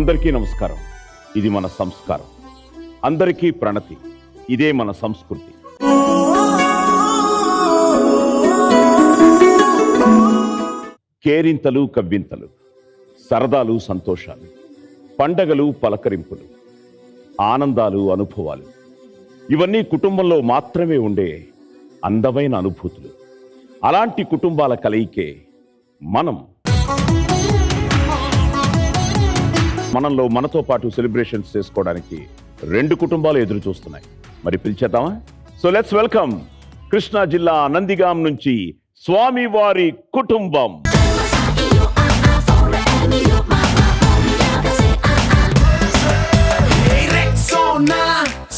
అందరికీ నమస్కారం. ఇది మన సంస్కారం. అందరికీ ప్రణతి. ఇదే మన సంస్కృతి. కేరింతలు కవ్వింతలు, సరదాలు సంతోషాలు, పండగలు పలకరింపులు, ఆనందాలు అనుభవాలు, ఇవన్నీ కుటుంబంలో మాత్రమే ఉండే అందమైన అనుభూతులు. అలాంటి కుటుంబాల కలయికే మనంలో మనతో పాటు సెలబ్రేషన్స్ చేసుకోవడానికి రెండు కుటుంబాలు ఎదురు చూస్తున్నాయి. మరి పిలిచేద్దామా? సో లెట్స్ వెల్కమ్ కృష్ణా జిల్లా నందిగాం నుంచి స్వామివారి కుటుంబం.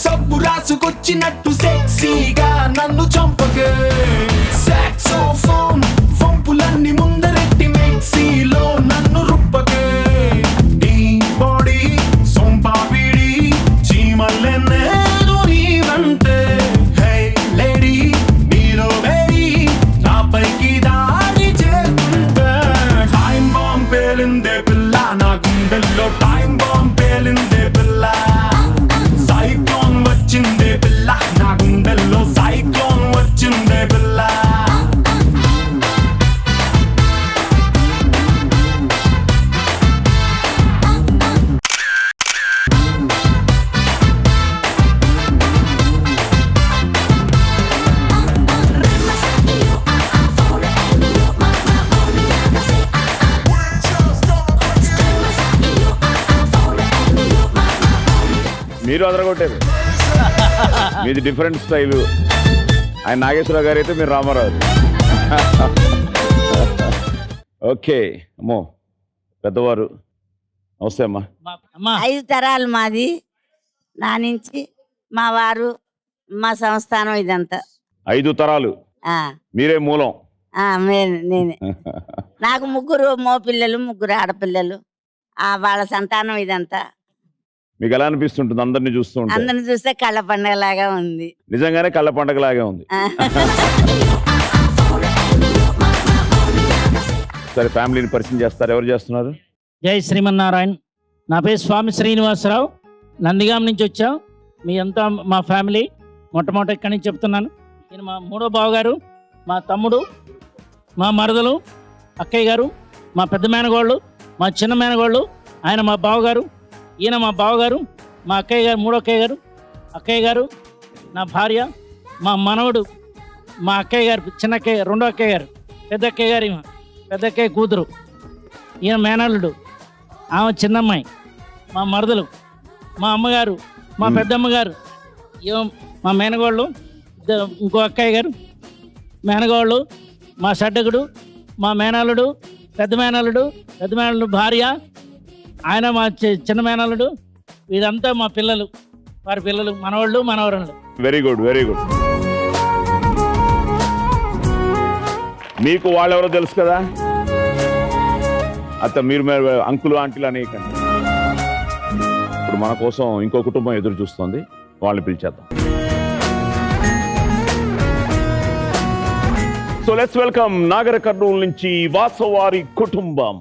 సబ్బు రాసుకొచ్చినట్టు సెక్సీగా నన్ను చంపగే. సాక్సోఫోన్ వంపులన్నీ ముందరెట్టి మిక్సీలో నన్ను రుప్పగే. ఈ బాడీ సొంపాపిడి చీమల్లెన్నేదు నీవంటే. హే లేడీ నీలో వేడి నాపైకి దాడి చేస్తుంటే. టైం బాంబ్ పేలిందే పిల్ల నా గుండెల్లో. టైం బాంబ్ పేలిందే పిల్ల. సైక్లోన్ వచ్చిందే పిల్ల నా గుండెల్లో. సైక్లోన్ వచ్చిందే పిల్ల. మీరు అదరగొట్టారు. మీది డిఫరెంట్ స్టైలు. ఆయన నాగేశ్వరరావు గారు అయితే మీరు రామారావు. ఓకే అమ్మో పెద్దవారు. నమస్తే అమ్మా. 5 తరాలు మాది. నా నుంచి మా వారు, మా సంస్థానం ఇదంతా 5 తరాలు ఆ, మీరే మూలం. నేనే. నాకు 3 మోపిల్లలు, 3 ఆడపిల్లలు. వాళ్ళ సంతానం ఇదంతా. మీకు ఎలా అనిపిస్తుంటుంది అందరినీ చూస్తూ ఉంటే? అందరిని చూస్తే కళ్ళ పండగలాగా ఉంది. నిజంగానే కళ్ళ పండగలాగే ఉంది. సరే ఫ్యామిలీని పరిచయం చేస్తారు. ఎవరు చేస్తున్నారు? జై శ్రీమన్నారాయణ. నా పేరు స్వామి శ్రీనివాసరావు. నందిగాం నుంచి వచ్చాం. మీ అంతా మా ఫ్యామిలీ. మొట్టమొదటి ఇక్కడి నుంచి చెప్తున్నాను. ఈయన మా 3వ బావగారు, మా తమ్ముడు, మా మరదలు, అక్కయ్య గారు, మా పెద్ద మేనగోళ్ళు, మా చిన్న మేనగోళ్ళు. ఆయన మా బావగారు, ఈయన మా బావగారు, మా అక్కయ్య గారు, 3వ అక్కయ్య గారు, అక్కయ్య గారు, నా భార్య, మా మనవడు, మా అక్కయ్య గారు, చిన్న అక్కయ్య, 2వ అక్కయ్య గారు, పెద్ద అక్కయ్య గారు, ఈమె పెద్ద అక్కయ్య కూతురు, ఈయన మేనల్లుడు, ఆమె చిన్నమ్మాయి, మా మరదలు, మా అమ్మగారు, మా పెద్దమ్మగారు, మా మేనగోళ్ళు, ఇంకో అక్కయ్య గారు, మేనగోళ్ళు, మా షడ్డకుడు, మా మేనల్లుడు, పెద్ద మేనల్లుడు భార్య, ఆయన మా చిన్న మేనల్లుడు. వీరంతా మా పిల్లలు, వారి పిల్లలు, మనవాళ్ళు మనవరాళ్ళు. Very good, very good. మీకు వాళ్ళెవరో తెలుసు కదా. మీరు అంకులు ఆంటీలు అనేకండి. ఇప్పుడు మన కోసం ఇంకో కుటుంబం ఎదురు చూస్తుంది. వాళ్ళని పిలిచేద్దాం. So let's welcome Nagar Kurnool నుంచి వాసవారి కుటుంబం.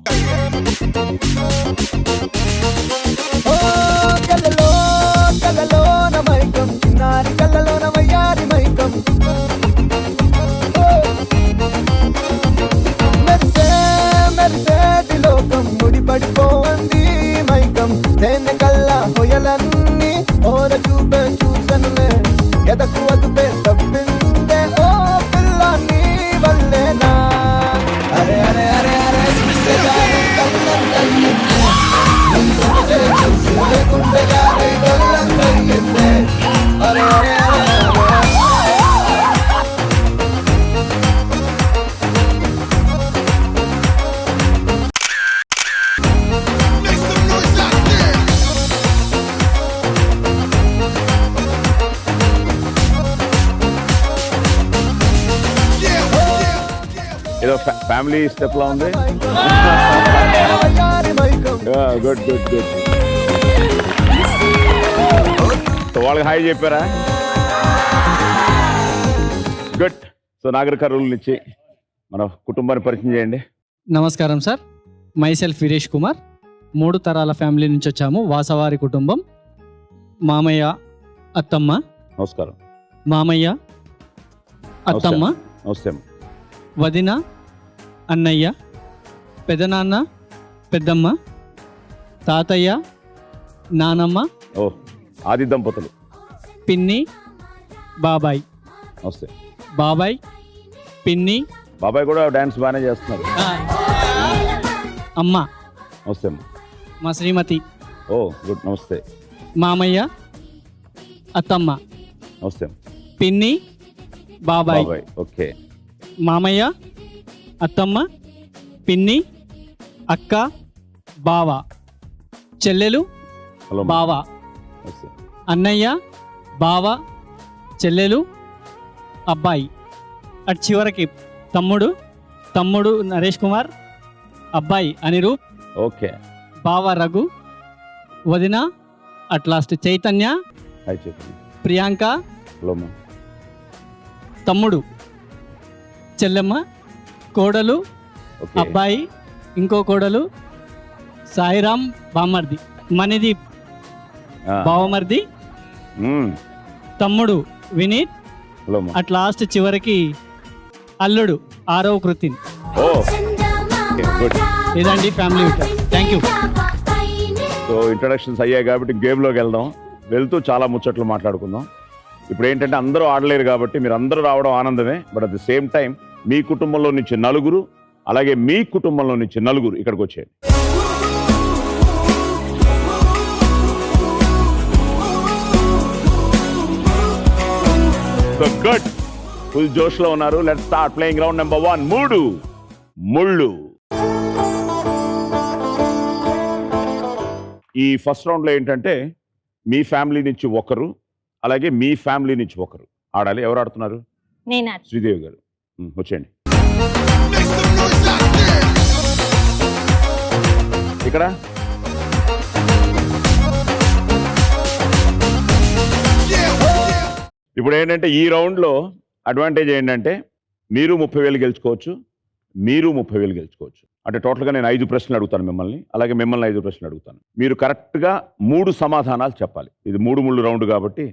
కళ్ళలోన మైకం చిన్నారి కళ్ళలోన వయ్యారి మైకం. మెరిసే మెరిసేటి లోకం ముడిపడిపోంది మైకం. తేనె కళ్ళ హొయలన్నీ ఓర చూపే చూసనులే. ఎదకు అదుపే తప్పిందే ఓ పిల్ల నీ వల్లేనా. అరే అరే అరే అరే ఏదో ఫ్యామిలీ స్టెప్ లా ఉంది. Good good good. వాళ్ళకి హాయ్ చెప్పారా? గుడ్. సో నాగర్ కర్నూలు నుంచి మన కుటుంబాన్ని పరిచయం చేయండి. నమస్కారం sir. My self Veeresh Kumar. 3 తరాల ఫ్యామిలీ నుంచి వచ్చాము. వాసవారి కుటుంబం. మామయ్య, అత్తమ్మ, నమస్కారం. మామయ్య, అత్తమ్మ, నమస్తే అమ్మ. వదిన, అన్నయ్య, పెదనాన్న, పెద్దమ్మ, తాతయ్య, నానమ్మ, ఓ ఆది దంపతులు. పిన్ని, బాబాయ్. నమస్తే. బాబాయ్, పిన్ని, బాబాయ్ కూడా డాన్స్ బాగానే చేస్తున్నారు. అమ్మ, నమస్తే అమ్మ. మా శ్రీమతి, ఓ గుడ్. నమస్తే. మామయ్య, అత్తమ్మ, నమస్తే అమ్మ. పిన్ని, బాబాయ్. బాబాయ్ ఓకే. మామయ్య, అత్తమ్మ, పిన్ని, అక్క, బావ, చెల్లెలు, హలో అమ్మ. బావ, నమస్తే. అన్నయ్య, బావ, చెల్లెలు, అబ్బాయి. అటు చివరికి తమ్ముడు నరేష్ కుమార్, అబ్బాయి అనిరూప్, ఓకే. బావ రఘు, వదిన అట్ లాస్ట్ చైతన్య, హాయ్ చెప్పండి. ప్రియాంక, హలో అమ్మ. తమ్ముడు, చెల్లెమ్మ, కోడలు, ఓకే. అబ్బాయి, ఇంకో కోడలు, సాయిరామ్, బామర్ది, మణిదీప్, ఆ, బావమర్ది, తమ్ముడు వినీత్, హలో అమ్మ. అట్ లాస్ట్ చివరికి అల్లుడు 6వ కృతిన్. ఓ ఓకే, గుడ్. ఇదండి family. Thank you. So introductions అయ్యాయి కాబట్టి గేమ్లోకి వెళ్దాం. వెళ్తూ చాలా ముచ్చట్లు మాట్లాడుకుందాం. ఇప్పుడు ఏంటంటే అందరూ ఆడలేరు కాబట్టి మీరు అందరూ రావడం ఆనందమే. But at the same time మీ కుటుంబంలో నుంచి 4, అలాగే మీ కుటుంబంలో నుంచి 4 ఇక్కడికి వచ్చేయండి. సో గుడ్, ఫుల్ జోష్ లో ఉన్నారు. Let's start playing round number 1. 3 ముళ్ళు. ఈ ఫస్ట్ రౌండ్ లో ఏంటంటే మీ ఫ్యామిలీ నుంచి ఒకరు, అలాగే మీ ఫ్యామిలీ నుంచి ఒకరు ఆడాలి. ఎవరు ఆడుతున్నారు? నేను శ్రీదేవి గారు. వచ్చేయండి. ఇక్కడ ఇప్పుడు ఏంటంటే ఈ రౌండ్ లో అడ్వాంటేజ్ ఏంటంటే మీరు 30,000 గెలుచుకోవచ్చు, మీరు 30,000 గెలుచుకోవచ్చు. అంటే టోటల్గా నేను 5 ప్రశ్నలు అడుగుతాను మిమ్మల్ని, అలాగే మిమ్మల్ని 5 ప్రశ్నలు అడుగుతాను. మీరు కరెక్ట్గా 3 సమాధానాలు చెప్పాలి. ఇది 3 ముళ్ళు రౌండ్ కాబట్టి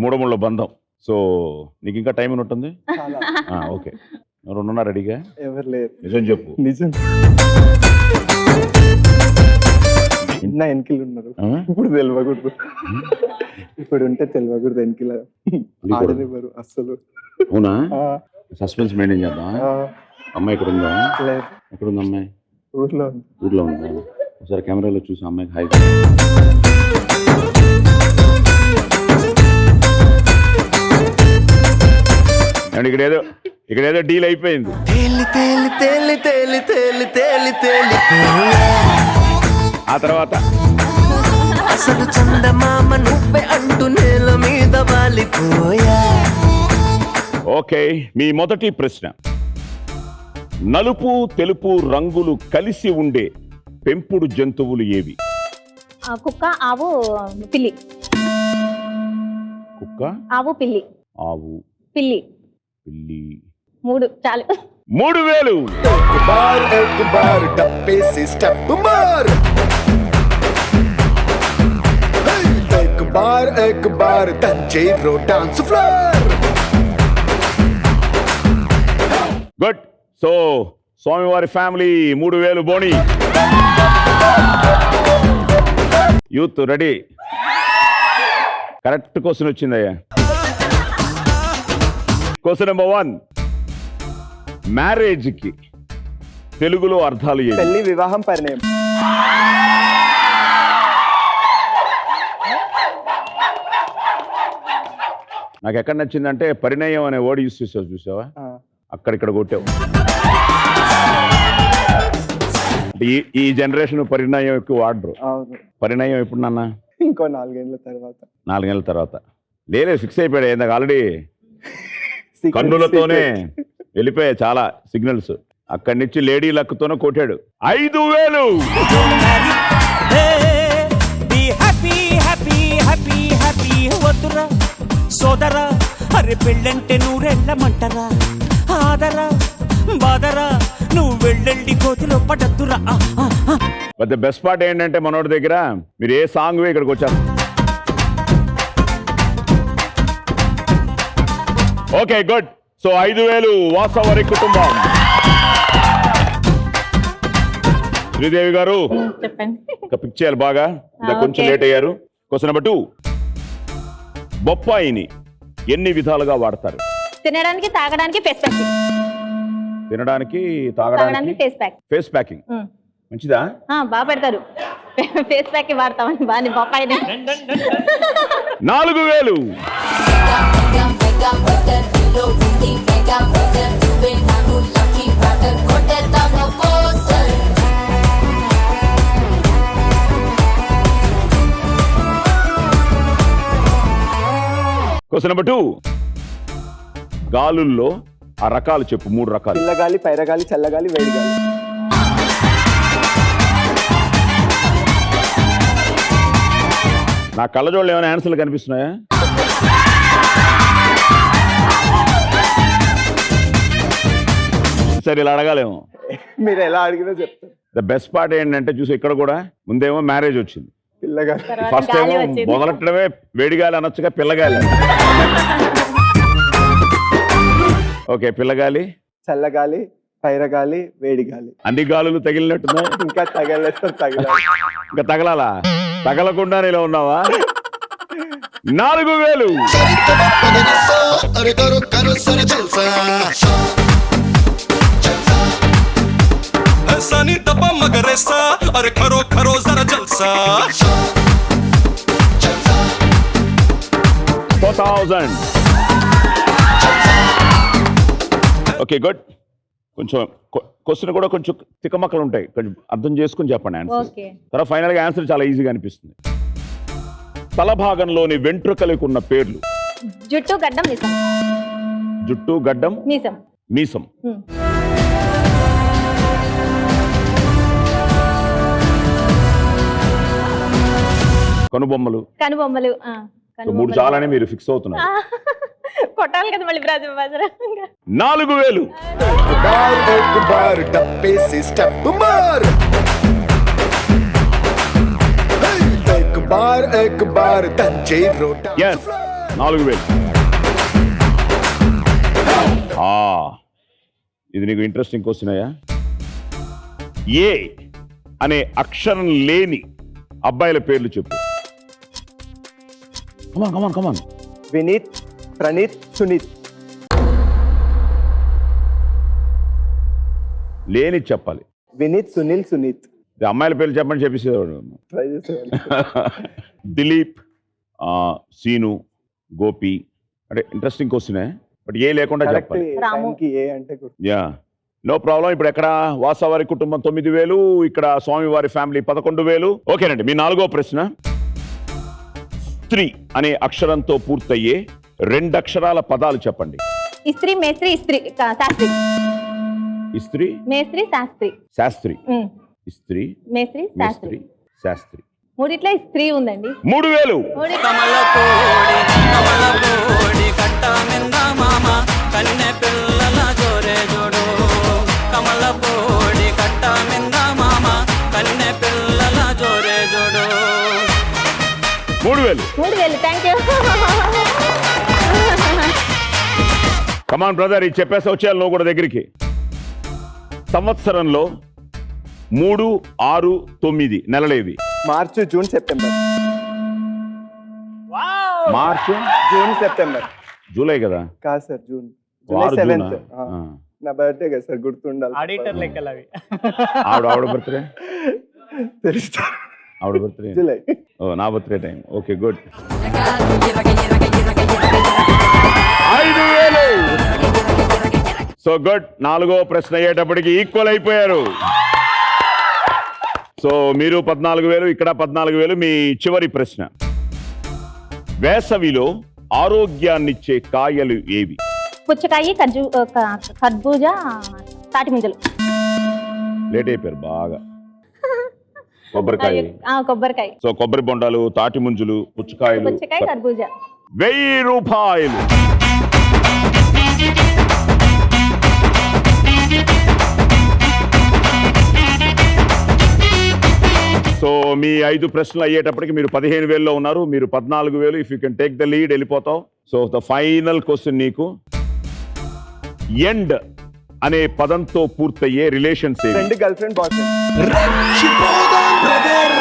3 ముళ్ళ బంధం. సో నీకు ఇంకా టైం ఉంటుంది. ఓకే, ఎవరున్నా రెడీగా? ఎవరు లేరు. నిజం చెప్పు. నిజం. నా వెనకిలు ఉన్నారు. ఇప్పుడు తెలియకూడదు. ఇప్పుడు ఉంటే తెలియకూడదు వెనకిల. ఆడనివ్వరు అస్సలు. అవునా? సస్పెన్స్ మెయింటైన్ చేద్దాం. అమ్మాయి ఇక్కడ ఉందా? లేదు. ఎక్కడ ఉంది అమ్మాయి? ఊర్లో ఉంది. ఊర్లో ఉందా? ఒకసారి కెమెరాలో చూసి అమ్మాయికి హాయ్. అండ్ ఇక్కడేదో డీల్ అయిపోయింది. తేలి తేలి తేలి తేలి తేలి తేలి తేలి ఆ తర్వాత అసలు చందమామ నువ్వే అంటూ నేల మీద వాలిపోయా. ఓకే, మీ మొదటి ప్రశ్న. నలుపు తెలుపు రంగులు కలిసి ఉండే పెంపుడు జంతువులు ఏవి? కుక్క, ఆవు, పిల్లి. కుక్క, ఆవు, పిల్లి. ఆవు, పిల్లి. పిల్లి. 3 చాలు. 3,000. एक बार डब्बे से स्टेप मार. एक बार तंजीरो डांस फ्लोर. గుడ్. సో స్వామివారి ఫ్యామిలీ 3,000 బోని. Youth ready? కరెక్ట్ క్వశ్చన్ వచ్చిందయ్యా. Question number 1. మ్యారేజ్ కి తెలుగులో అర్థాలు ఏవి? పెళ్లి, వివాహం, పరిణయం. నాకు ఎక్కడ నచ్చిందంటే పరిణయం అనే వర్డ్ యూస్ చేసావు, చూసావా? అక్కడిక్కడ కొట్టావు. ఈ జనరేషన్ పరిణయం ఎక్కువ వాడరు. పరిణయం ఎప్పుడు నాన్న? ఇంకో 4 ఏళ్ల తర్వాత. 4 ఏళ్ళ తర్వాత. లేలే, ఫిక్స్ అయిపోయాడు. ఇందాక ఆల్రెడీ కన్నులతోనే వెళ్ళిపోయాయి చాలా సిగ్నల్స్. అక్కడి నుంచి లేడీ లక్తోనే కొట్టాడు. 5,000. సోదరా, అరే పెళ్ళంటే నూరెళ్ళమంటరా, ఆదరా బాదరా, నువ్వు వెళ్ళండి కోతిలో పడద్దురా. బట్ ద బెస్ట్ పార్ట్ ఏంటంటే మనోడి దగ్గర మీరు ఏ సాంగ్ ఇక్కడికి వచ్చారు. Okay good. సో 5,000 వాసవారి కుటుంబం. శ్రీదేవి గారు చెప్పండి. ఇంకా పిక్ చేయాలి బాగా, ఇంకా కొంచెం లేట్ అయ్యారు. Question number 2. బొప్పాయిని ఎన్ని విధాలుగా వాడతారు? తినడానికి, తాగడానికి, ఫేస్ ప్యాకింగ్. తినడానికి, తాగడానికి తాగడానికి, ఫేస్ ప్యాక్. Face packing. మంచిదా? బాగా పెడతారు. ఫేస్ ప్యాక్ వాడతామని బాగా బొప్పాయి. 4,000. Question number 2. గాలుల్లో ఆ రకాలు చెప్పు, 3 రకాలు. పిల్లగాలి, పైరగాలి, చల్లగాలి, వేడిగాలి. నా కళ్ళజోళ్ళు ఏమైనా ఆన్సర్లు కనిపిస్తున్నాయా? సరే ఇలా అడగాలేమో. మీరు ఎలా అడిగినా చెప్తారు. ద బెస్ట్ పార్ట్ ఏంటంటే చూసి ఇక్కడ కూడా ముందేమో మ్యారేజ్ వచ్చింది. పిల్లగాలి. ఫస్ట్ ఏమో మొదలెట్టడమే వేడిగాలి అనొచ్చుగా, పిల్లగాలి. ఓకే, పిల్లగాలి, చల్లగాలి, పైరగాలి, వేడిగాలి. అన్ని గాలులు తగిలినట్టున్నా. ఇంకా తగలేస్తారు, తగలాలి. ఇంకా తగలాలా? తగలకుండా ఇలా ఉన్నావా? 4,000. सनी दबा मगरेसा अरे खरो खरो जरा जलसा 4,000. Okay good. కొంచెం క్వశ్చన్ కూడా కొంచెం తికమక్కలు ఉంటాయి, కొంచెం అర్థం చేసుకుని చెప్పండి ఆన్సర్. ఓకే. తర్వాత ఫైనల్ గా ఆన్సర్ చాలా ఈజీగా అనిపిస్తుంది. తల భాగంలోని వెంట్రుకలకు ఉన్న పేర్లు. జుట్టు, గడ్డం, మీసం. జుట్టు, గడ్డం, మీసం. మీసం. కనుబొమ్మలు. కనుబొమ్మలు. సో 3 చాలని మీరు ఫిక్స్ అవుతున్నారు. కొట్టాలి కదా మళ్ళీ బ్రాజు బాజరా. 4,000. एक बार डब्बे से स्टेप मार, एक बार तंजे रोटा. ఎస్, 4,000. ఇది నీకు ఇంట్రెస్టింగ్ క్వశ్చన్ అయ్యా. ఏ అనే అక్షరం లేని అబ్బాయిల పేర్లు చెప్పు. కమాన్ కమాన్ కమాన్. వినీత్, ప్రణీత్, సునీత్. లేని చెప్పాలి. వినీత్, సునీల్, సునీత్. ఇది అమ్మాయిల పేర్లు చెప్పని చెప్పేసేవాడు. ట్రై చేసేవాళ్ళు. దిలీప్, సీను, గోపి. అంటే ఇంట్రెస్టింగ్ క్వశ్చనే, బట్ ఏ లేకుండా చెప్పాలి. రాము. టైంకి ఏ అంటే గుర్తు. Yeah, no problem. ఇప్పుడు ఎక్కడ వాసవారి కుటుంబం 9,000, ఇక్కడ స్వామివారి ఫ్యామిలీ 11,000. ఓకేనండి, మీ 4వ ప్రశ్న. స్త్రీ అనే అక్షరంతో పూర్తయ్యే 2 అక్షరాల పదాలు చెప్పండి. ఇస్త్రీ, మేస్త్రి, ఇస్త్రీ, శాస్త్రి. ఇస్త్రీ, మేస్త్రి, శాస్త్రి. శాస్త్రి. ఇస్త్రీ, మేస్త్రి, శాస్త్రి. మేస్త్రి, శాస్త్రి. మూడిట్లో ఇస్త్రీ ఉందండి. 3,000. కమలపోడి కట్ట మింద మామ కన్నె పిల్లల జోరే జోడు కమలపోడి కట్ట మింద మామ కన్నె పిల్లల జోరే జోడు 3,000. 3,000. Thank you. కమాన్ బ్రదర్, ఇది చెప్పేసి వచ్చేయాలి నువ్వు కూడా దగ్గరికి. సంవత్సరంలో 3, 6, 9 నెలలేవి. March, June, September. March, June, September. July కదా? కాదు sir, June. 6 July Juna? 7th. నా బర్త్డే కదా సార్, గుర్తుండాలి. ఆడిటర్ లెక్కలు అవి. ఆవిడ బర్త్డే, తెలుస్తా. ఆవిడ బర్త్డే జూలై. ఓ, నా birthday time. Okay good. 5,000. So good. 4వ ప్రశ్న అయ్యేటప్పటికి ఈక్వల్ అయిపోయారు. సో మీరు 14,000, ఇక్కడ 14,000. మీ చివరి ప్రశ్న. వేసవిలో ఆరోగ్యాన్నిచ్చే కాయలు ఏవి? పుచ్చకాయ, కర్బూజ, తాటి ముంజలు. లేట్ అయిపోయారు బాగా. కొబ్బరికాయ. కొబ్బరికాయ. సో కొబ్బరి బొండాలు, తాటి ముంజులు, పుచ్చకాయలు. పుచ్చకాయ, కర్బూజ. 1,000 రూపాయలు. సో మీ 5 ప్రశ్నలు అయ్యేటప్పటికి మీరు 15,000లో ఉన్నారు. మీరు 14,000. If you can take the lead వెళ్ళిపోతావు. సో ద ఫైనల్ క్వశ్చన్ నీకు, ఎండ్ అనే పదంతో పూర్తయ్యే రిలేషన్స్ ఏవి? Friend girlfriend boyfriend. రెచ్చిపోదాం బ్రదర్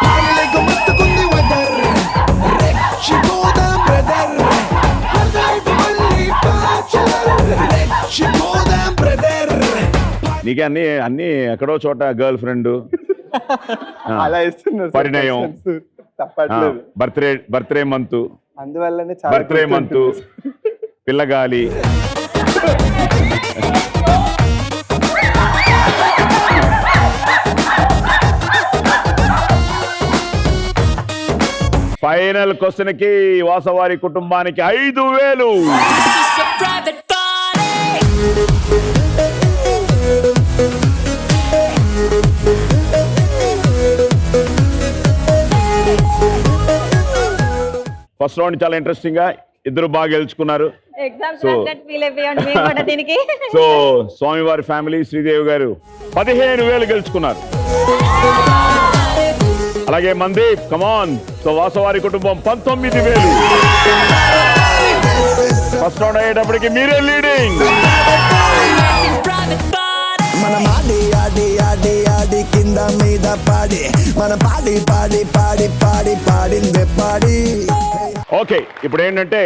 పాయలకు మస్తుకుంది వెదర్ రెచ్చిపోదాం బ్రదర్ లైఫ్ మళ్ళీ బ్యాచులర్ రెచ్చిపోదాం బ్రదర్. నీకే అన్ని ఎక్కడో చోట గర్ల్ ఫ్రెండ్, అలా ఇస్తున్నారు sir పరిణయం. questions. తప్పట్లేదు. బర్త్డే మంత్, అందువల్లనే చాలా బర్త్డే మంత్, పిల్లగాలి. ఫైనల్ క్వశ్చన్ కి వాసవారి కుటుంబానికి 5,000. ఫస్ట్ రౌండ్ చాలా ఇంట్రెస్టింగ్ గా ఇద్దరు బాగా గెలుచుకున్నారు. ఎగ్జామ్స్ So- రాసినట్టు ఫీల్ అయిపోయాం మేము కూడా దీనికి. సో స్వామివారి ఫ్యామిలీ శ్రీదేవి గారు 15,000 గెలుచుకున్నారు. అలాగే మందీప్ కమాన్. సో వాసవారి కుటుంబం 19,000. ఫస్ట్ రౌండ్ అయ్యేటప్పటికి మీరే లీడింగ్. మనం ఆడి ఆడి ఆడి ఆడి కింద మీద పాడి మనం పాడి పాడి పాడి పాడి పాడిందే పాడి. ఓకే, ఇప్పుడు ఏంటంటే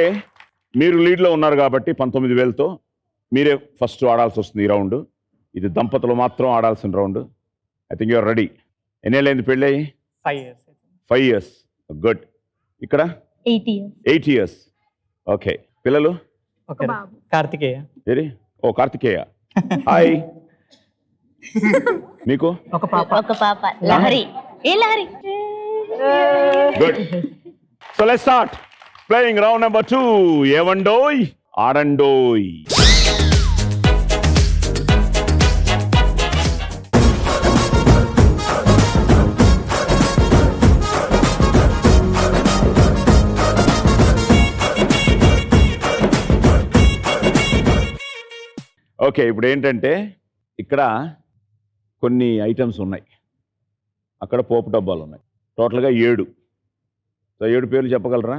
మీరు లీడ్లో ఉన్నారు కాబట్టి 19,000తో మీరే ఫస్ట్ ఆడాల్సి వస్తుంది ఈ రౌండ్. ఇది దంపతులు మాత్రం ఆడాల్సిన round. I think you're ready. ఎన్నేళ్ళైంది పెళ్ళి? 5 years. గుడ్. ఇక్కడ 8 years. 8 years. ఓకే, పిల్లలు? కార్తికేయ. వెరీ. ఓ కార్తికేయ. హాయ్. మీకు? ఒక పాప లహరి. ఏ Lahari? Good. So let's start playing round number 2. ఏవండోయ్ ఆడండోయ్. ఓకే, ఇప్పుడు ఏంటంటే ఇక్కడ కొన్ని ఐటమ్స్ ఉన్నాయి, అక్కడ పోపు డబ్బాలు ఉన్నాయి. టోటల్గా 7. సో 7 పేర్లు చెప్పగలరా?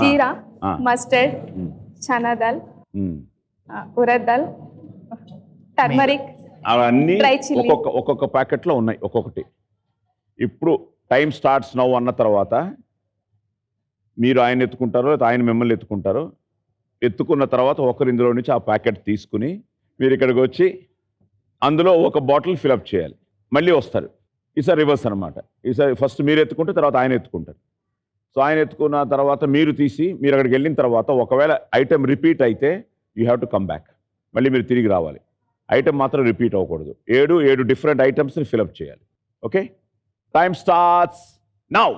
జీరా, ఆ. మస్టర్డ్, మ్మ్. చనా దాల్, మ్మ్. ఉరద్ దాల్, టర్మరిక్, అవన్నీ Dry chilli. ఒక్కొక్క ప్యాకెట్లో ఉన్నాయి, ఒక్కొక్కటి. ఇప్పుడు టైం స్టార్ట్స్ నౌ అన్న తర్వాత మీరు ఆయన ఎత్తుకుంటారో లేదా ఆయన మిమ్మల్ని ఎత్తుకుంటారో. ఎత్తుకున్న తర్వాత ఒకరు ఇందులో నుంచి ఆ ప్యాకెట్ తీసుకుని మీరు ఇక్కడికి వచ్చి అందులో ఒక బాటిల్ ఫిలప్ చేయాలి. మళ్ళీ వస్తారు. ఈసారి రివర్స్ అనమాట. ఈసారి ఫస్ట్ మీరు ఎత్తుకుంటే తర్వాత ఆయన ఎత్తుకుంటారు. సో ఆయన ఎత్తుకున్న తర్వాత మీరు తీసి మీరు అక్కడికి వెళ్ళిన తర్వాత ఒకవేళ ఐటెం రిపీట్ అయితే you have to come back. మళ్ళీ మీరు తిరిగి రావాలి. ఐటెం మాత్రం రిపీట్ అవ్వకూడదు. 7 డిఫరెంట్ ఐటమ్స్ని ఫిలప్ చేయాలి. Okay, time starts now.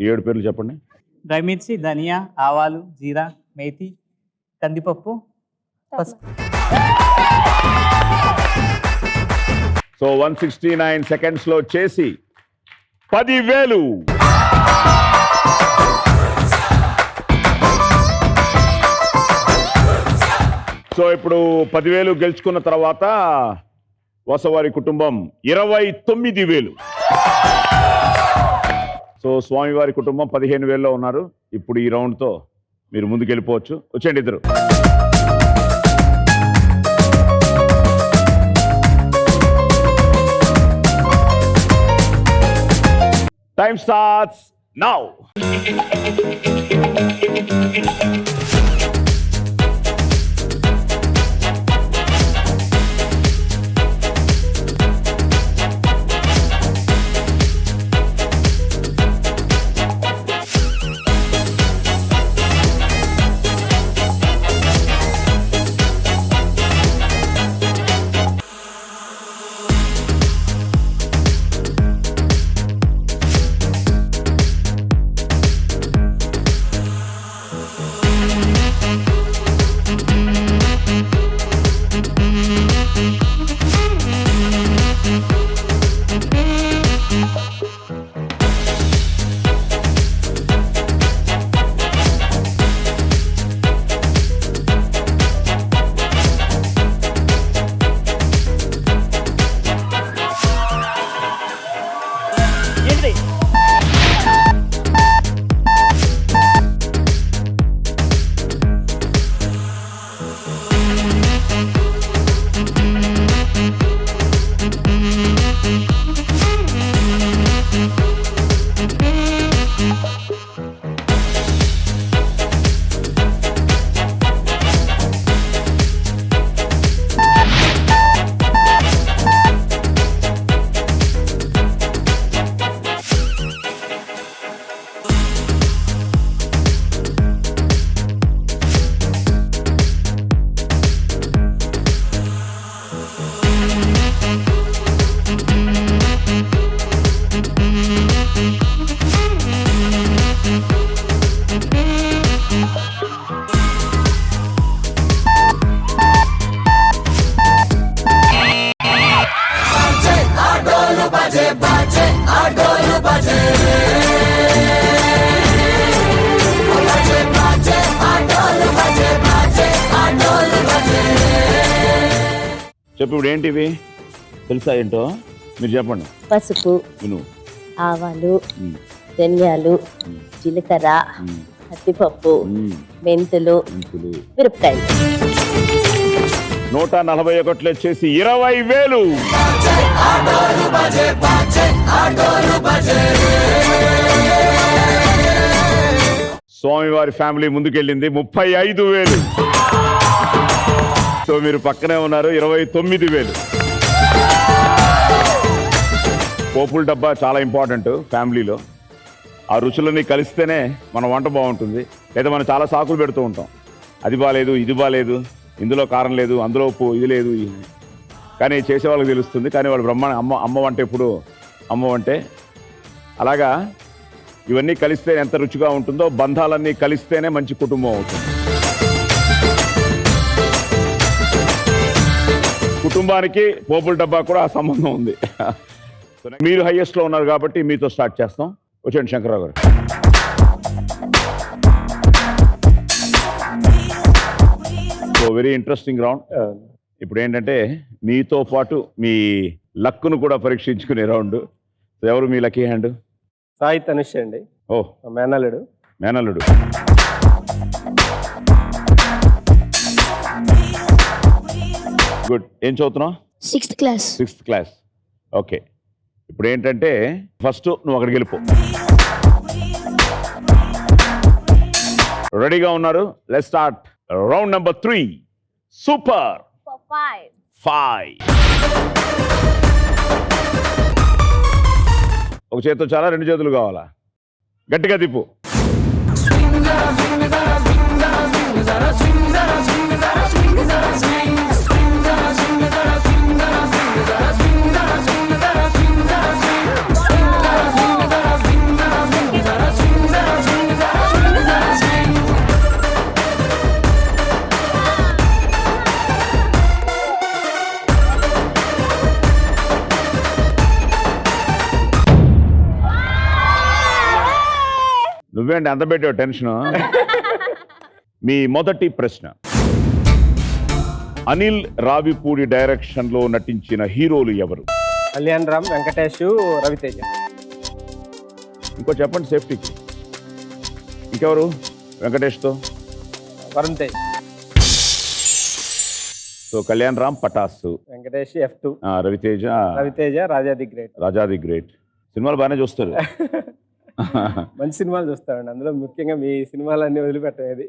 7 పేర్లు చెప్పండి. డ్రై మిర్చి, ధనియా, ఆవాలు, జీరా, మేతి, కందిపప్పు, పసుపు. సో 169 seconds లో చేసి 10,000. సో ఇప్పుడు 10,000 గెలుచుకున్న తర్వాత వాసవారి కుటుంబం 29,000. సో స్వామివారి కుటుంబం 15,000లో ఉన్నారు. ఇప్పుడు ఈ రౌండ్తో మీరు ముందుకు వెళ్ళిపోవచ్చు. వచ్చేయండి ఇద్దరు. Time starts now. చెప్పు ఇప్పుడు ఏంటివి తెలుసా ఏంటో మీరు చెప్పండి. పసుపు, విను. ఆవాలు, ధనియాలు, జీలకర్ర, పత్తిపప్పు, మెంతులు, మిరపకాయలు. 141 వచ్చేసి 20,000. స్వామివారి ఫ్యామిలీ ముందుకెళ్ళింది 35,000. సో మీరు పక్కనే ఉన్నారు 29,000. పోపుల డబ్బా చాలా ఇంపార్టెంట్ ఫ్యామిలీలో. ఆ రుచులన్నీ కలిస్తేనే మన వంట బాగుంటుంది. లేదా మనం చాలా సాకులు పెడుతూ ఉంటాం, అది బాగాలేదు, ఇది బాగాలేదు, ఇందులో కారం లేదు, అందులో ఉప్పు, ఇది లేదు. కానీ చేసేవాళ్ళకి తెలుస్తుంది. కానీ వాళ్ళు అమ్మ వంట ఎప్పుడు అమ్మ వంటే. అలాగా ఇవన్నీ కలిస్తే ఎంత రుచిగా ఉంటుందో, బంధాలన్నీ కలిస్తేనే మంచి కుటుంబం అవుతుంది. కుటుంబానికి పోపుల డబ్బా కూడా ఆ సంబంధం ఉంది. మీరు హైయెస్ట్లో ఉన్నారు కాబట్టి మీతో స్టార్ట్ చేస్తాం. వచ్చేయండి శంకర్రావు గారు. So very interesting round. ఇప్పుడు ఏంటంటే మీతో పాటు మీ లక్ను కూడా పరీక్షించుకునే రౌండ్. ఎవరు మీ లక్కీ హ్యాండ్? సాయి తనుష్ అండి. ఓ, మేనల్లుడు. మేనల్లుడు. గుడ్. ఏం చదువుతున్నావు? 6th class. 6th class. Okay. ఇప్పుడు ఏంటంటే ఫస్ట్ నువ్వు అక్కడికి వెళ్ళిపో. రెడీగా ఉన్నారు? Let's start round number 3. Super 5. ఒక చేతితో చాలా, 2 చేతులు కావాలా? గట్టిగా తిప్పు. నువ్వేంటి అంత పెట్టావు టెన్షన్? మీ మొదటి ప్రశ్న, అనిల్ రావిపూడి డైరెక్షన్ లో నటించిన హీరోలు ఎవరు? కళ్యాణ్ రామ్, వెంకటేష్, రవితేజ. ఇంకో చెప్పండి సేఫ్టీకి. ఇంకెవరు వెంకటేష్తో? Varun Tej. So Kalyan Ram Pataas, Venkatesh F2, Raviteja Raja the great. Raja the great. సినిమాలు బాగానే చూస్తారు. మంచి సినిమాలు చూస్తామండి, అందులో ముఖ్యంగా మీ సినిమాలన్నీ వదిలిపెట్టేది.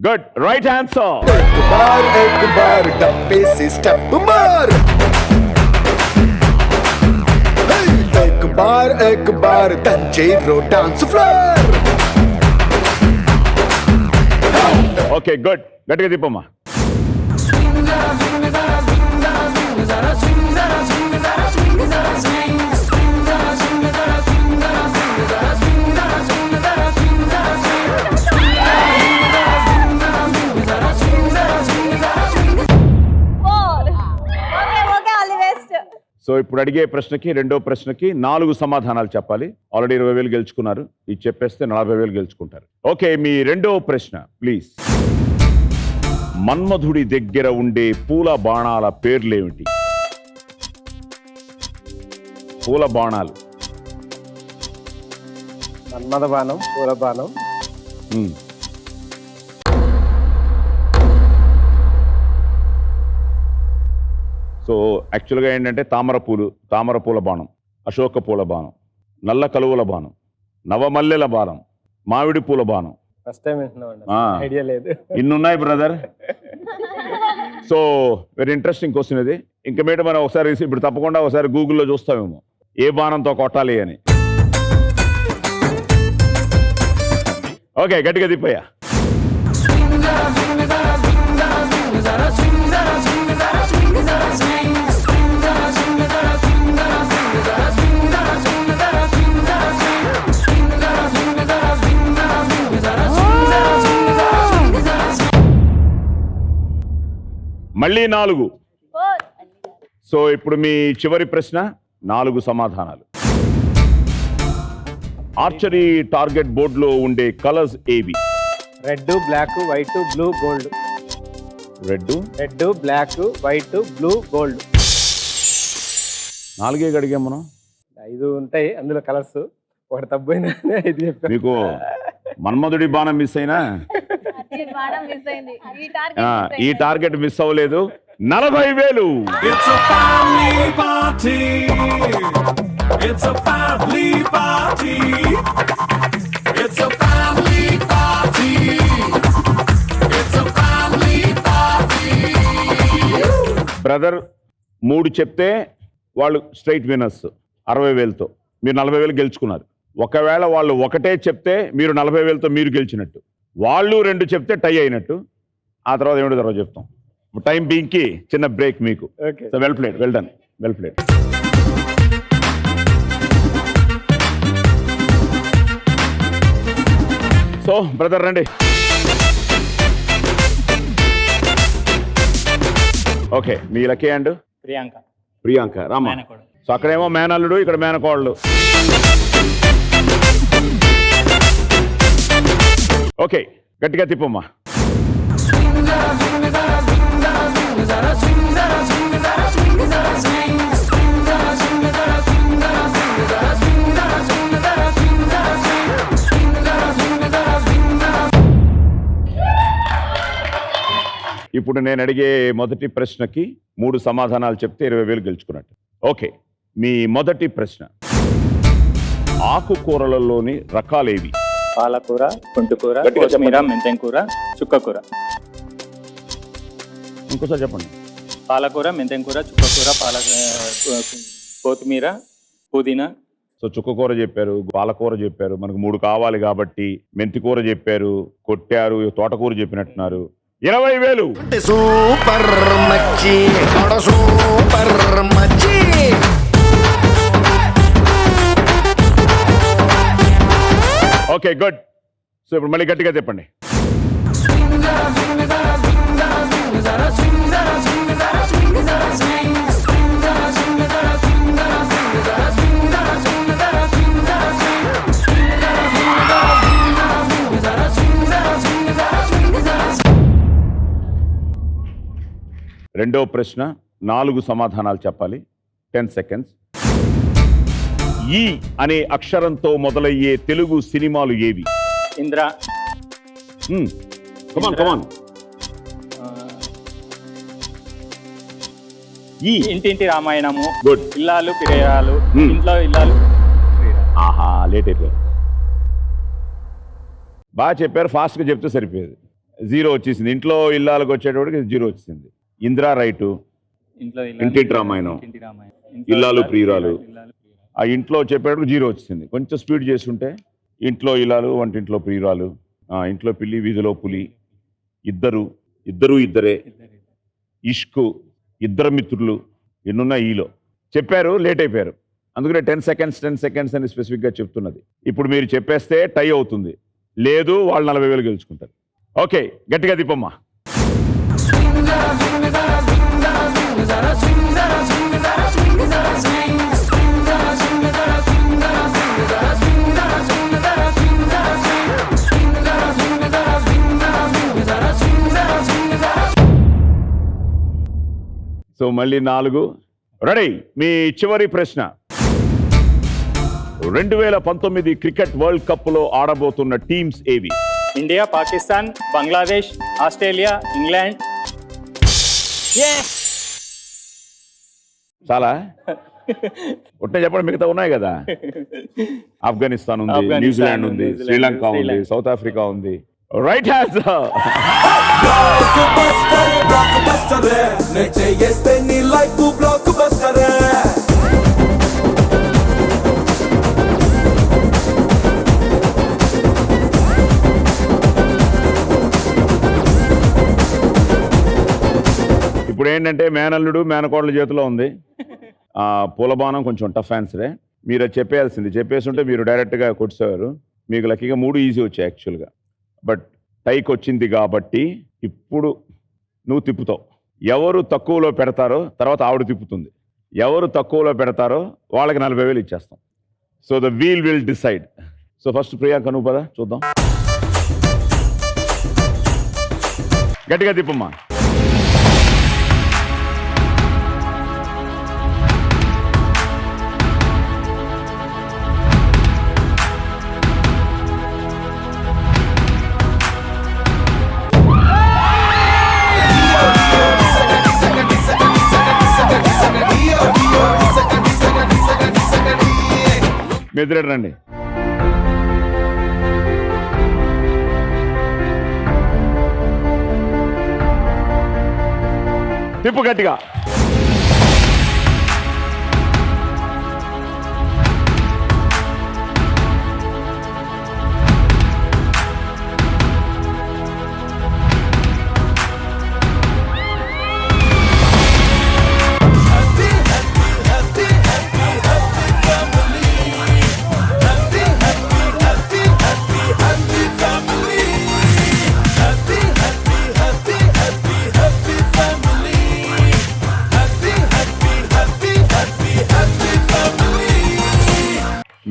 Good, right answer. एक बार डब्बे से स्टेप मार, एक बार तंजीरो डांस फ्लोर. ఓకే గుడ్, గట్టిగా తిప్పమ్మా. సో ఇప్పుడు అడిగే ప్రశ్నకి, రెండో ప్రశ్నకి 4 సమాధానాలు చెప్పాలి. ఆల్రెడీ 20,000 గెలుచుకున్నారు. ఇది చెప్పేస్తే 40,000 గెలుచుకుంటారు. ఓకే, మీ రెండో ప్రశ్న ప్లీజ్. మన్మధుడి దగ్గర ఉండే పూల బాణాల పేర్లేమిటి? పూల బాణాలు. మన్మథ బాణం, పూల బాణం. సో యాక్చువల్గా ఏంటంటే తామర పూల బాణం, అశోక పూల బాణం, నల్ల కలువల బాణం, నవమల్లెల బాణం, మామిడి పూల బాణం. ఫస్ట్ టైం వింటున్నామండి, ఐడియా లేదు. ఇన్నున్నాయి brother. So very interesting question ఇది. ఇంకా మీద మనం ఒకసారి ఇప్పుడు తప్పకుండా ఒకసారి గూగుల్లో చూస్తామేమో ఏ బాణంతో కొట్టాలి అని. ఓకే, గట్టిగా తిప్పయ్యా. మళ్ళీ 4. సో ఇప్పుడు మీ చివరి ప్రశ్న, 4 సమాధానాలు. ఆర్చరీ టార్గెట్ బోర్డులో ఉండే కలర్స్ ఏవి? Red, black, white, blue, gold. Red, black, white, blue, gold. 4 అడిగాం మనం. 5 ఉంటాయి అందులో కలర్స్. ఒకటి తప్పైనా 5 చెప్పాను. మీకు మన్మధుడి బాణం మిస్ అయినా ఈ టార్గెట్ మిస్ అవ్వలేదు. 40,000. బ్రదర్ 3 చెప్తే వాళ్ళు స్ట్రైట్ విన్నర్స్ 60,000తో. మీరు 40,000 గెలుచుకున్నారు. ఒకవేళ వాళ్ళు ఒకటే చెప్తే మీరు 40,000తో మీరు గెలిచినట్టు. వాళ్ళు 2 చెప్తే టై అయినట్టు. ఆ తర్వాత ఏమిటో తర్వాత చెప్తాం. టైం బీయింగ్కి చిన్న బ్రేక్ మీకు. So well played, well done, well played. So brother రండి. ఓకే, మీ lucky hand Priyanka Rama. So అక్కడేమో మేనల్లుడు, ఇక్కడ మేనకోళ్ళు. ఓకే, గట్టిగా తిప్పమ్మా. ఇప్పుడు నేను అడిగే మొదటి ప్రశ్నకి 3 సమాధానాలు చెప్తే 20,000 గెలుచుకున్నట్టు. ఓకే, మీ మొదటి ప్రశ్న, ఆకుకూరలలోని రకాలేవి? పాలకూర, కుంటుకూర, కొత్తిమీర, మెంతెం కూర, చుక్కకూర. ఇంకోసారి చెప్పండి. పాలకూర, మెంతెం కూర, చుక్కకూర, కొత్తిమీర, పుదీనా. సో చుక్కకూర చెప్పారు, పాలకూర చెప్పారు, మనకు 3 కావాలి కాబట్టి. మెంతి కూర చెప్పారు, కొట్టారు, తోటకూర చెప్పినట్టున్నారు. 20,000. సూపర్ మచ్చి, సూపర్ మచ్చి. Okay good. సో ఇప్పుడు మళ్ళీ గట్టిగా చెప్పండి. రెండో ప్రశ్న 4 సమాధానాలు చెప్పాలి. 10 సెకండ్స్. ఈ అనే అక్షరంతో మొదలయ్యే తెలుగు సినిమాలు ఏవి? ఇంద్ర, కమాన్. ఈ ఇంటింటి రామాయణము, గుడ్. ఇల్లాలు పిరేయాలు, ఇంట్లో ఇల్లాలు. ఆహా, లేట్ అయిపోయారు. బాగా చెప్పారు, ఫాస్ట్గా చెప్తే సరిపోయేది. 0 వచ్చేసింది. ఇంట్లో ఇల్లాలకు వచ్చేటప్పటికి 0 వచ్చింది. ఇందిరా రైటు, ఇంట్లో ఇంటింటి రామాయణం, ఇల్లాలు ప్రియురాలు. ఆ ఇంట్లో చెప్పేటప్పుడు 0 వచ్చింది. కొంచెం స్పీడ్ చేసుకుంటే ఇంట్లో ఇల్లాలు, వంటింట్లో ప్రియురాలు, ఇంట్లో పిల్లి, వీధిలో పులి, ఇద్దరే, ఇష్కు, ఇద్దరు మిత్రులు, ఎన్నున్నా ఈలో చెప్పారు. లేట్ అయిపోయారు. అందుకనే 10 సెకండ్స్ అని స్పెసిఫిక్గా చెప్తున్నది. ఇప్పుడు మీరు చెప్పేస్తే టై అవుతుంది, లేదు వాళ్ళు 40,000 గెలుచుకుంటారు. ఓకే, గట్టిగా దీపమ్మా. సో మళ్ళీ 4. రెడీ. మీ చివరి ప్రశ్న. 2019 క్రికెట్ వరల్డ్ కప్ లో ఆడబోతున్న టీమ్స్ ఏవి? India, Pakistan, Bangladesh, Australia, England. చాలా ఉంటే చెప్పండి, మిగతా ఉన్నాయి కదా. ఆఫ్ఘనిస్తాన్ ఉంది, న్యూజిలాండ్ ఉంది, శ్రీలంక ఉంది, సౌత్ ఆఫ్రికా ఉంది. Right answer. ఇప్పుడు ఏంటంటే మేనల్లుడు మేనకోడల చేతిలో ఉంది. పూలబాణం కొంచెం టఫ్ ఆన్సరే. మీరు అది చెప్పేయాల్సింది. చెప్పేస్తుంటే మీరు డైరెక్ట్గా కొట్టేవారు. మీకు లక్కీగా 3 ఈజీ వచ్చాయి యాక్చువల్గా. బట్ టైకి వచ్చింది కాబట్టి ఇప్పుడు నువ్వు తిప్పుతావు. ఎవరు తక్కువలో పెడతారో తర్వాత ఆవిడ తిప్పుతుంది. ఎవరు తక్కువలో పెడతారో వాళ్ళకి 40,000 ఇచ్చేస్తాం. So the wheel will decide. So first Priyanka నువ్వు పద చూద్దాం. గట్టిగా తిప్పమ్మా. మెదిరెడ్ రండి. తిప్పు గట్టిగా.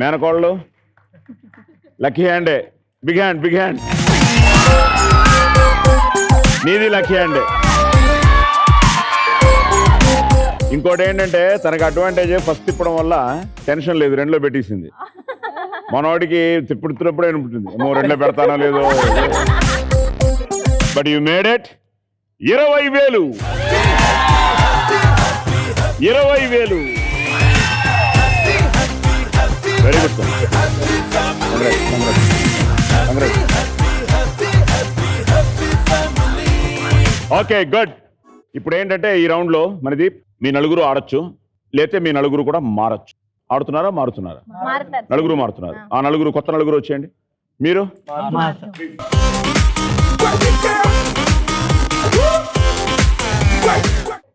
మేనకోళ్ళు లక్కీ హ్యాండే. Big hand. నీది లక్కీ హ్యాండే. ఇంకోటి ఏంటంటే తనకు అడ్వాంటేజ్ ఫస్ట్ తిప్పడం వల్ల టెన్షన్ లేదు, 2లో పెట్టేసింది. మనవాడికి తిప్పుడుతున్నప్పుడే ఉంటుంది, 2లో పెడతానో లేదో. But you made it. 20,000. 20,000. Very good sir. Okay, good. ఇప్పుడు ఏంటంటే ఈ రౌండ్లో మనది మీ నలుగురు ఆడొచ్చు, లేతే మీ నలుగురు కూడా మారచ్చు. ఆడుతున్నారా మారుతున్నారా? నలుగురు మారుతున్నారు. ఆ నలుగురు కొత్త నలుగురు వచ్చేయండి. మీరు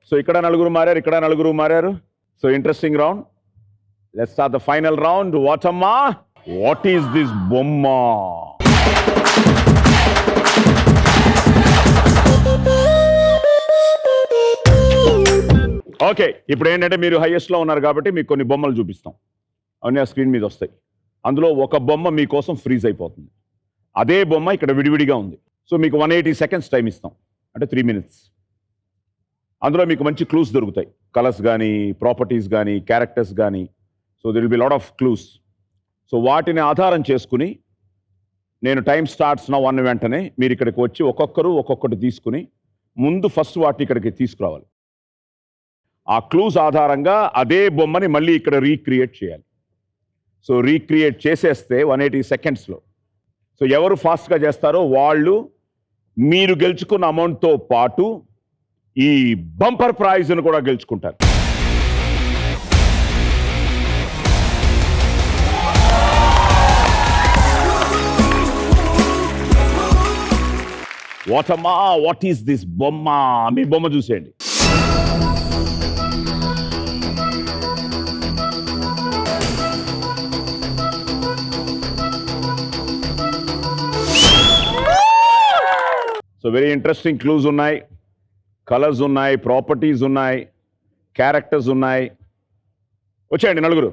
సో ఇక్కడ నలుగురు మారారు, ఇక్కడ నలుగురు మారారు. So interesting round. Let's start the final round. Vatamma, what is this bomma? Okay, ఇప్పుడు ఏంటంటే మీరు హైయెస్ట్లో ఉన్నారు కాబట్టి మీకు కొన్ని బొమ్మలు చూపిస్తాం. అవన్నీ ఆ స్క్రీన్ మీద వస్తాయి. అందులో ఒక బొమ్మ మీకోసం ఫ్రీజ్ అయిపోతుంది. అదే బొమ్మ ఇక్కడ విడివిడిగా ఉంది. సో మీకు 180 సెకండ్స్ టైం ఇస్తాం, అంటే 3 minutes. అందులో మీకు మంచి క్లూస్ దొరుకుతాయి, కలర్స్ కానీ, ప్రాపర్టీస్ కానీ, క్యారెక్టర్స్ కానీ. So they'll be lot of clues. So వాటిని ఆధారం చేసుకుని నేను టైం స్టార్ట్స్ నా వన్ వెంటనే మీరు ఇక్కడికి వచ్చి ఒక్కొక్కటి తీసుకుని ముందు ఫస్ట్ వాటిని ఇక్కడికి తీసుకురావాలి. ఆ క్లూస్ ఆధారంగా అదే బొమ్మని మళ్ళీ ఇక్కడ రీక్రియేట్ చేయాలి. సో రీక్రియేట్ చేసేస్తే 180 సెకండ్స్లో సో ఎవరు ఫాస్ట్గా చేస్తారో వాళ్ళు మీరు గెలుచుకున్న అమౌంట్తో పాటు ఈ బంపర్ ప్రైజ్ను కూడా గెలుచుకుంటారు. వాటమ్మా, వాట్ ఈస్ దిస్ బొమ్మ? మీ బొమ్మ చూసేయండి. సో వెరీ ఇంట్రెస్టింగ్ క్లూస్ ఉన్నాయి, కలర్స్ ఉన్నాయి, ప్రాపర్టీస్ ఉన్నాయి, క్యారెక్టర్స్ ఉన్నాయి. వచ్చేయండి నలుగురు.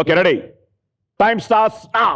Okay, ready? Time starts now.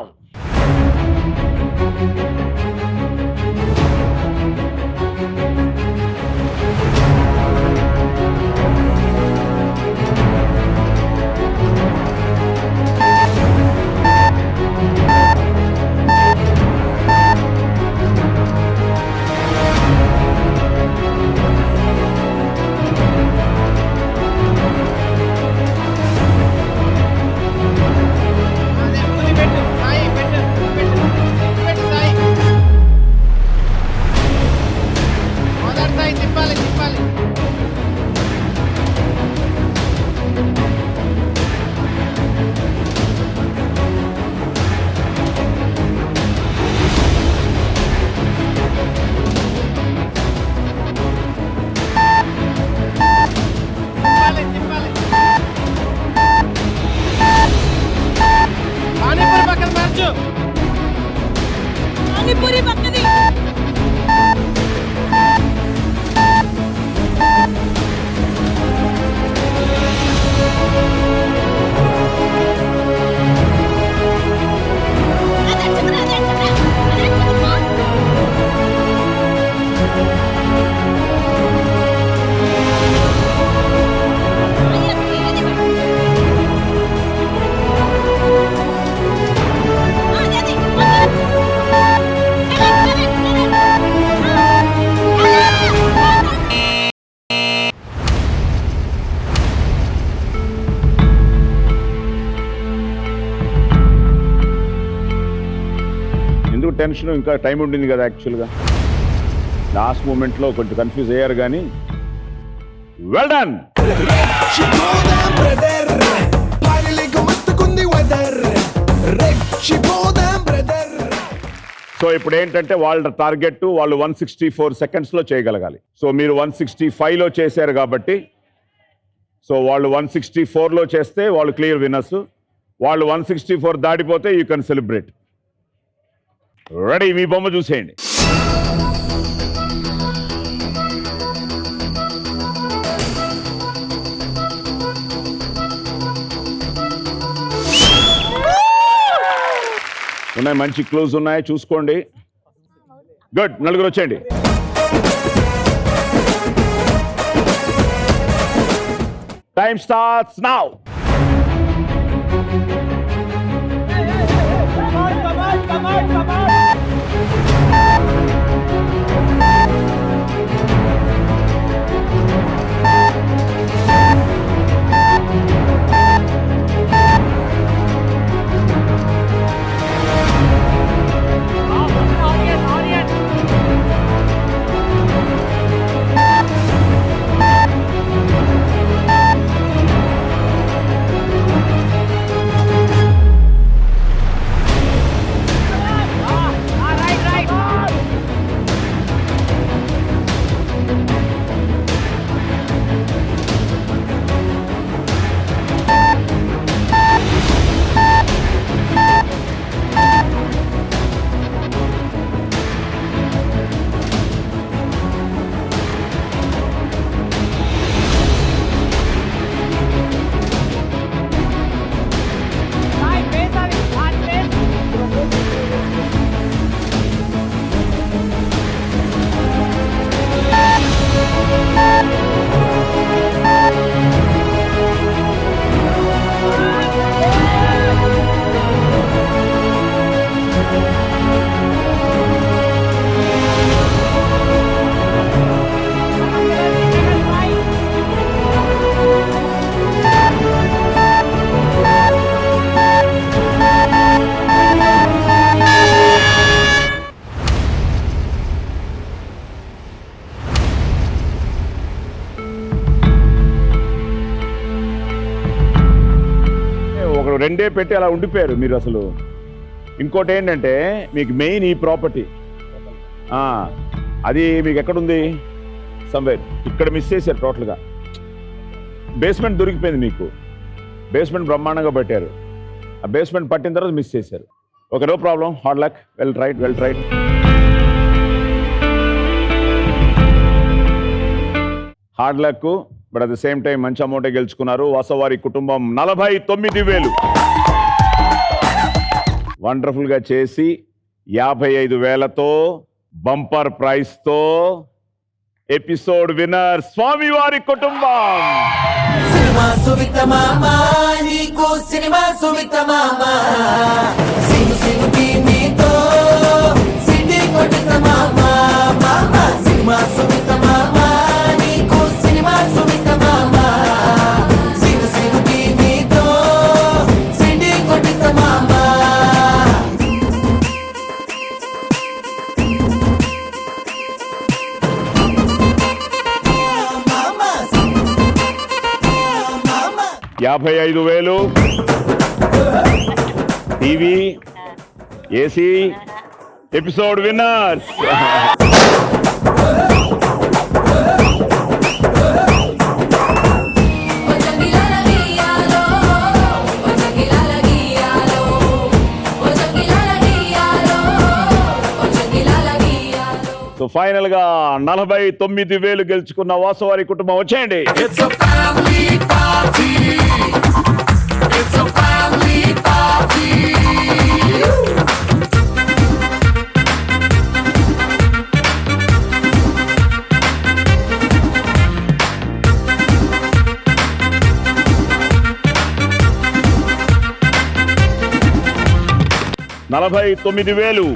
Tension, ఇంకా టైం ఉండింది కదా. యాక్చువల్గా లాస్ట్ మూమెంట్లో కొంచెం కన్ఫ్యూజ్ అయ్యారు కానీ వెల్ డన్. సో ఇప్పుడు ఏంటంటే వాళ్ళ టార్గెట్ వాళ్ళు 164 సెకండ్స్లో చేయగలగాలి. సో మీరు 165లో చేశారు కాబట్టి సో వాళ్ళు 164లో చేస్తే వాళ్ళు క్లియర్ విన్నర్స్. వాళ్ళు 164 దాటిపోతే యూ కెన్ సెలబ్రేట్. రెడీ? మీ బొమ్మ చూసేయండి. ఉన్నాయి, మంచి క్లూస్ ఉన్నాయి, చూసుకోండి. గుడ్, నలుగురు వచ్చేయండి. Time starts now. రెండే పెట్టి అలా ఉండిపోయారు మీరు అసలు. ఇంకోటి ఏంటంటే మీకు మెయిన్ ఈ ప్రాపర్టీ అది మీకు ఎక్కడుంది? సమ్వేర్ ఇక్కడ మిస్ చేశారు టోటల్గా. బేస్మెంట్ దొరికిపోయింది మీకు, బేస్మెంట్ బ్రహ్మాండంగా పెట్టారు. ఆ బేస్మెంట్ పట్టిన తర్వాత మిస్ చేశారు. Okay, no problem, hard luck, well tried. Hard luck, but at the same time మంచి అమౌంటే గెలుచుకున్నారు. వాసవారి కుటుంబం 49,000 వండర్ఫుల్గా చేసి 55,000తో బంపర్ ప్రైజ్తో ఎపిసోడ్ విన్నర్ స్వామివారి కుటుంబం. సినిమా సువిత మామ నీకు సినిమా సువిత మామ సిను టీమీతో సిటీ కొట్టిత మామ మామ సినిమా సువిత మామ నీకు సినిమా సువిత మామ సిను టీమీతో సిటీ కొట్టిత మామ. మామ 55,000 TV, AC, episode winners. So final గా 49,000 గెలుచుకున్న వాసవారి కుటుంబం వచ్చేయండి. $49,000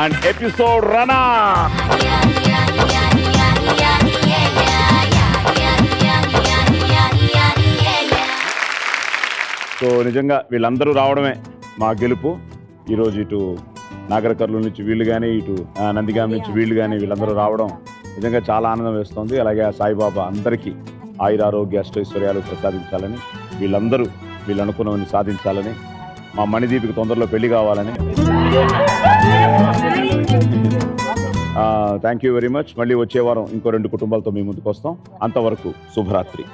అండ్ ఎపిసోడ్ రనా. సో నిజంగా వీళ్ళందరూ రావడమే మా గెలుపు. ఈరోజు ఇటు నాగర్ కర్నూలు నుంచి వీళ్ళు కానీ, ఇటు నందిగాం నుంచి వీళ్ళు కానీ, వీళ్ళందరూ రావడం నిజంగా చాలా ఆనందం వేస్తుంది. అలాగే ఆ సాయిబాబా అందరికీ ఆయురారోగ్య అష్టైశ్వర్యాలు ప్రసాదించాలని, వీళ్ళందరూ వీళ్ళు అనుకున్నవన్నీ సాధించాలని, మా మణిదీపికి తొందరలో పెళ్లి కావాలని. Thank you very much. మళ్ళీ వచ్చే వారం ఇంకో 2 కుటుంబాలతో మీ ముందుకు వస్తాం. అంతవరకు శుభరాత్రి.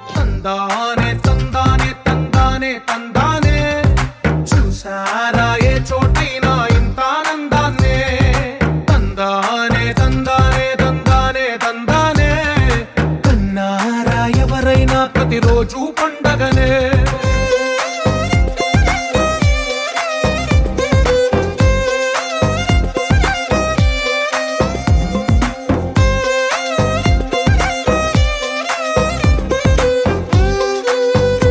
చూసారా ఏ చోటైనా ఇంత ఆనందాన్నే తందానే కన్నారా ఎవరైనా ప్రతిరోజు పండగనే.